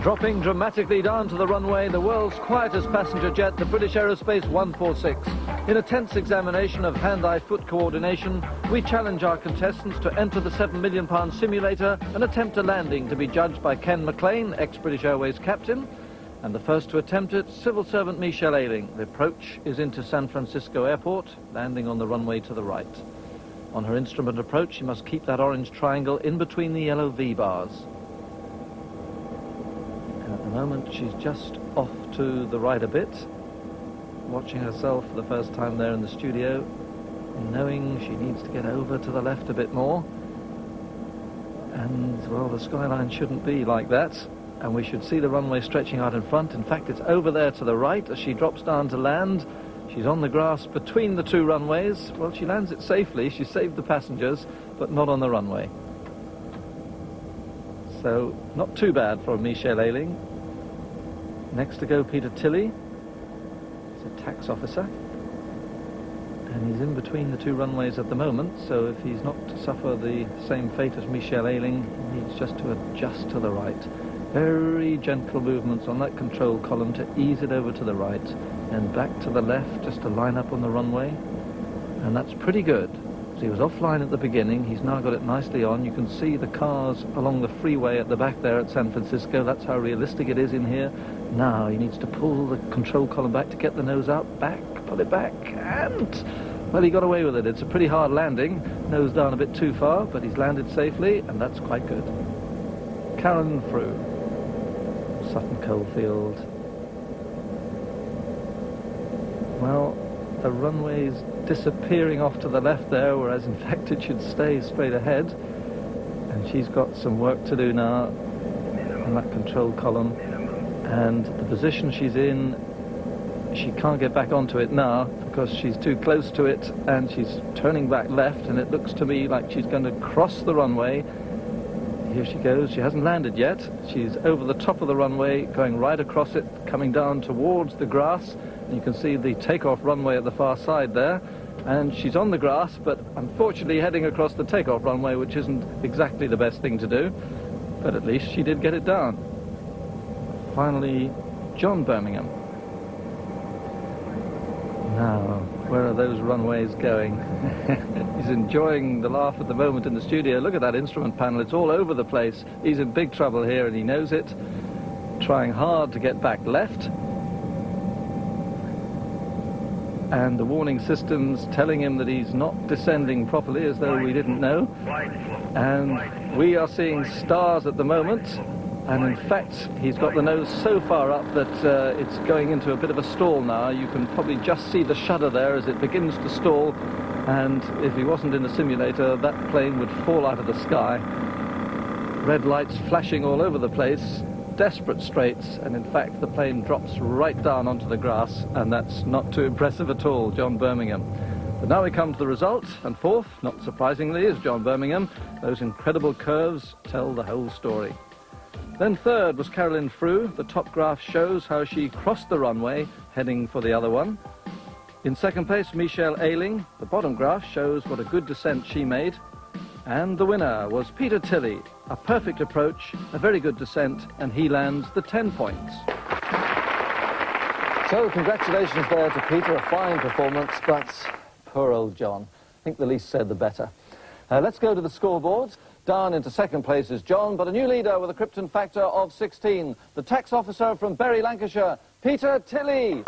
Dropping dramatically down to the runway, the world's quietest passenger jet, the British Aerospace 146. In a tense examination of hand-eye-foot coordination, we challenge our contestants to enter the £7 million simulator and attempt a landing to be judged by Ken McLean, ex-British Airways captain, and the first to attempt it, civil servant Michelle Ayling. The approach is into San Francisco Airport, landing on the runway to the right. On her instrument approach, she must keep that orange triangle in between the yellow V bars. And at the moment, she's just off to the right a bit, watching herself for the first time there in the studio, knowing she needs to get over to the left a bit more. And, well, the skyline shouldn't be like that, and we should see the runway stretching out in front. In fact, it's over there to the right as she drops down to land. She's on the grass between the two runways. Well, she lands it safely. She saved the passengers, but not on the runway. So, not too bad for Michelle Ayling. Next to go, Peter Tilley. He's a tax officer. And he's in between the two runways at the moment, so if he's not to suffer the same fate as Michelle Ayling, he needs just to adjust to the right. Very gentle movements on that control column to ease it over to the right, and back to the left just to line up on the runway. And that's pretty good. So he was offline at the beginning, he's now got it nicely on. You can see the cars along the freeway at the back there at San Francisco. That's how realistic it is in here. Now he needs to pull the control column back to get the nose up, back, pull it back, and, well, he got away with it. It's a pretty hard landing, nose down a bit too far, but he's landed safely, and that's quite good. Karen Frew, Sutton Coldfield. Well, the runway's disappearing off to the left there, whereas in fact it should stay straight ahead. And she's got some work to do now on that control column. And the position she's in, she can't get back onto it now because she's too close to it, and she's turning back left, and it looks to me like she's going to cross the runway. Here she goes. She hasn't landed yet. She's over the top of the runway, going right across it, coming down towards the grass. You can see the takeoff runway at the far side there, and she's on the grass, but unfortunately heading across the takeoff runway, which isn't exactly the best thing to do, but at least she did get it down. Finally, John Birmingham. Now, where are those runways going? He's enjoying the laugh at the moment in the studio. Look at that instrument panel, it's all over the place. He's in big trouble here, and he knows it. Trying hard to get back left. And the warning system's telling him that he's not descending properly, as though we didn't know. And we are seeing stars at the moment, and in fact he's got the nose so far up that it's going into a bit of a stall now. You can probably just see the shudder there as it begins to stall, and if he wasn't in a simulator, that plane would fall out of the sky. Red lights flashing all over the place. Desperate straits, and in fact the plane drops right down onto the grass, and that's not too impressive at all, John Birmingham. But now we come to the result, and fourth, not surprisingly, is John Birmingham. Those incredible curves tell the whole story. Then third was Carolyn Frew. The top graph shows how she crossed the runway, heading for the other one. In second place, Michelle Ayling. The bottom graph shows what a good descent she made. And the winner was Peter Tilley. A perfect approach, a very good descent, and he lands the 10 points. So congratulations there to Peter, a fine performance, but poor old John. I think the least said the better. Let's go to the scoreboards. Down into second place is John, but a new leader with a Krypton factor of 16. The tax officer from Bury, Lancashire, Peter Tilley.